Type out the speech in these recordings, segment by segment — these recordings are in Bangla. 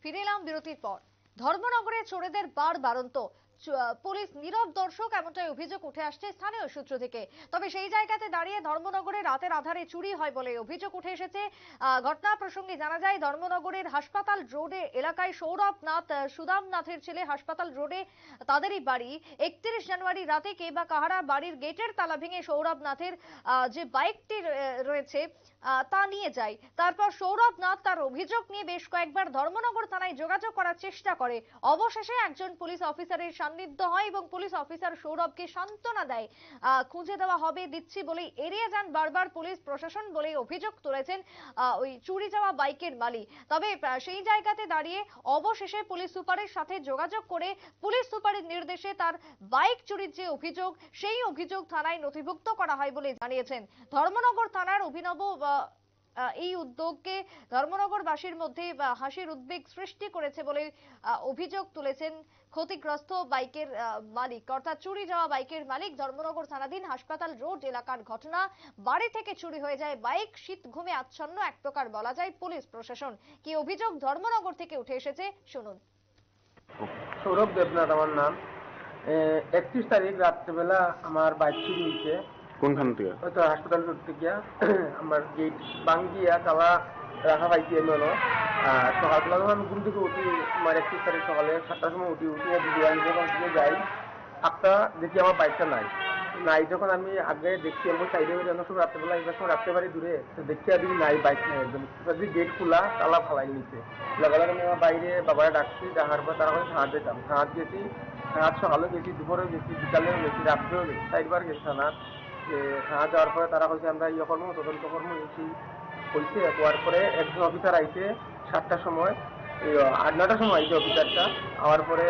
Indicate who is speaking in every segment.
Speaker 1: ফিরে এলাম বিরতির পর। ধর্মনগরে চোরেদের বারবারন্ত, পুলিশ নীরব দর্শক এমনটাই অভিযোগ উঠে আসছে স্থানীয় সূত্র থেকে। তবে সেই জায়গাতে দাঁড়িয়ে ধর্মনগরে রাতের আধারে চুরি হয় বলে অভিযোগ উঠে এসেছে। ঘটনা প্রসঙ্গে জানা যায়, ধর্মনগরের হাসপাতাল রোডে এলাকায় সৌরভ নাথ, সুদাম নাথের ছেলে, হাসপাতাল রোডে তাদেরই বাড়ি। 31 জানুয়ারি রাতে কে বা কাহারা বাড়ির গেটের তালা ভেঙে সৌরভ নাথের যে বাইকটি রয়েছে তা নিয়ে যায়। তারপর সৌরভ নাথ তার অভিযোগ নিয়ে বেশ কয়েকবার ধর্মনগর থানায় যোগাযোগ করার চেষ্টা করে। অবশেষে একজন পুলিশ অফিসারের সান্নিধ্য হয় এবং পুলিশ অফিসার সৌরভকে সান্ত্বনা দেয়, খুঁজে দেওয়া হবে, দিচ্ছি বলেই এড়িয়ে যান বারবার পুলিশ প্রশাসন বলে অভিযোগ তুলেছেন ওই চুরি যাওয়া বাইকের মালিক। তবে সেই জায়গাতে দাঁড়িয়ে অবশেষে পুলিশ সুপারের সাথে যোগাযোগ করে পুলিশ সুপারের নির্দেশে তার বাইক চুরির যে অভিযোগ, সেই অভিযোগ থানায় নথিভুক্ত করা হয় বলে জানিয়েছেন ধর্মনগর থানার অভিনব এই উদ্যোগকে ধর্মনগরবাসীর মধ্যে হাসির উদ্বেগ সৃষ্টি করেছে বলে অভিযোগ তুলেছেন ক্ষতিগ্রস্ত বাইকের মালিক, অর্থাৎ চুরি যাওয়া বাইকের মালিক। ধর্মনগর থানাধীন হাসপাতাল রোড এলাকার ঘটনা, বাড়ি থেকে চুরি হয়ে যায় বাইক, শীত ঘুমে আচ্ছন্ন এক প্রকার বলা যায় পুলিশ প্রশাসন। কি অভিযোগ ধর্মনগর থেকে উঠে এসেছে শুনুন।
Speaker 2: সৌরভ দেবনাথ আমার নাম। 31 তারিখ রাত্রেবেলা আমার বাইক চুরি হয়েছে।
Speaker 3: কোনখান থেকে?
Speaker 2: হয়তো হাসপাতাল রোড থেকে। আমার গেট ভাঙ্গিয়া তালা রাখা পাইছি আমি হলো। আর সকালবেলা যখন ঘুম থেকে উঠি, আমার 31 তারিখ সকালে 7টার সময় উঠিয়ে দিকে যাই, একটা দেখি আমার বাইকটা নাই। যখন আমি আগে দেখছি আমার সাইডে অনেক সময় রাত্রেবেলা, এবার সময় রাত্রে বাড়ি দূরে দেখছি আর নাই, বাইক নাই একদম। গেট খোলা, তালা ফালাই নিচ্ছে। লাগালাগ আমি আমার বাইরে বাবারা ডাকছি, ডাকার পর তারা হয়তো থানা যেতাম। থানা গেছি, থানা সকালেও গেছি, দুপুরেও গেছি, বিকালেও গেছি, রাত্রেও গেছি, 4বার গেছি থানা। থানা যাওয়ার পরে তারা হয়েছে আমরা তদন্ত কর্ম নিয়েছি হয়েছে। হওয়ার পরে একজন অফিসার আইছে 7টার সময়, 8-9টার সময় আইছে অফিসারটা। আওয়ার পরে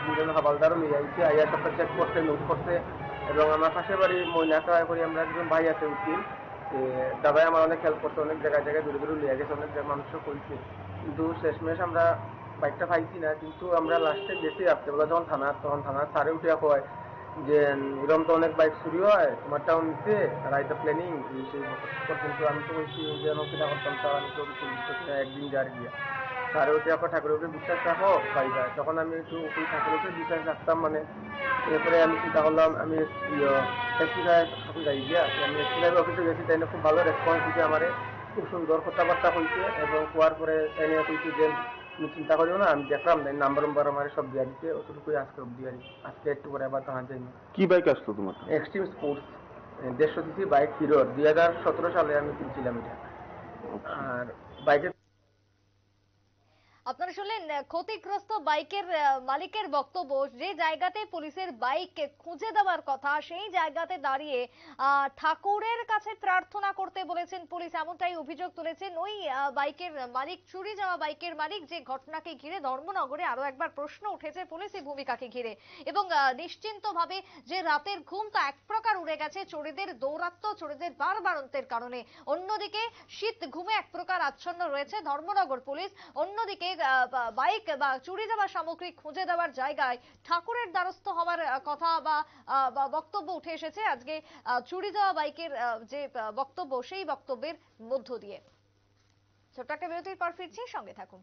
Speaker 2: দুজন হাবালদারও নিয়ে আইছে, আইয়া সবটা চেক করছে, নোট করছে। এবং আমার পাশের বাড়ি মহিলাটা করে আমরা একজন ভাই আছে উকিল, দাদাই আমার অনেক হেল্প করছে, অনেক জায়গায় দূরে লিয়ে গেছে, অনেক মানুষও করছে। কিন্তু শেষমেশ আমরা বাইকটা পাইছি না। কিন্তু আমরা লাস্টে গেছি রাত্রেবেলা যখন তখন থানার সারে উঠে কয় যে এরকম তো অনেক বাইক চুরি হয়, তোমারটাও নিচ্ছে, আর এটা প্ল্যানিং সেই। কিন্তু আমি তো বলছি যে আমাকে না করতাম, তার আমি তো একদিন যার গিয়া সারে উঠে ঠাকুরের উপরে বিশ্বাস রাখো পাইবা। তখন আমি একটু ওই ঠাকুরের উপরে বিশ্বাস রাখতাম, মানে এরপরে আমি চিন্তা করলাম আমি অফিস যাই গিয়া। আমি এসপি অফিসে গেছি, তাই খুব ভালো রেসপন্স দিতে আমারে, খুব সুন্দর কথাবার্তা হয়েছে। এবং হওয়ার পরে তাই নিয়ে কইছি যে তুমি চিন্তা করিও না, আমি দেখলাম নাম্বার আমার সব দিয়া দিতে, অতটুকুই আজকে অব্দি আর আজকে একটু পরে আবার তাহার যাইনি।
Speaker 3: কি বাইক আসতো তোমার?
Speaker 2: এক্সট্রিম স্পোর্টস 150 সিসি বাইক, হিরোর 2017 সালে আমি কিনছিলাম এটা। আর বাইকের
Speaker 1: আপনারা শুনলেন ক্ষতিগ্রস্ত বাইকের মালিকের বক্তব্য। যে জায়গাতে পুলিশের বাইক খুঁজে দেওয়ার কথা, সেই জায়গাতে দাঁড়িয়ে ঠাকুরের কাছে প্রার্থনা করতে বলেছেন পুলিশ, এমনটাই অভিযোগ তুলেছেন ওই বাইকের মালিক, চুরি যাওয়া বাইকের মালিক। যে ঘটনাকে ঘিরে ধর্মনগরে আরো একবার প্রশ্ন উঠেছে পুলিশের ভূমিকাকে ঘিরে, এবং নিশ্চিন্তভাবে যে রাতের ঘুম তা এক প্রকার উড়ে গেছে চোরেদের দৌরাত্ম্য, চোরেদের বারবারন্তের কারণে। অন্যদিকে শীত ঘুমে এক প্রকার আচ্ছন্ন রয়েছে ধর্মনগর পুলিশ। অন্যদিকে বাইক বা চুরি যাওয়া সামগ্রী খুঁজে দেওয়ার জায়গায় ঠাকুরের দ্বারস্থ হওয়ার কথা বা বক্তব্য উঠে এসেছে আজকে চুরি যাওয়া বাইকের যে বক্তব্য, সেই বক্তব্যের মধ্য দিয়ে। ছোট্ট একটা বিরতির পর ফিরছি, সঙ্গে থাকুন।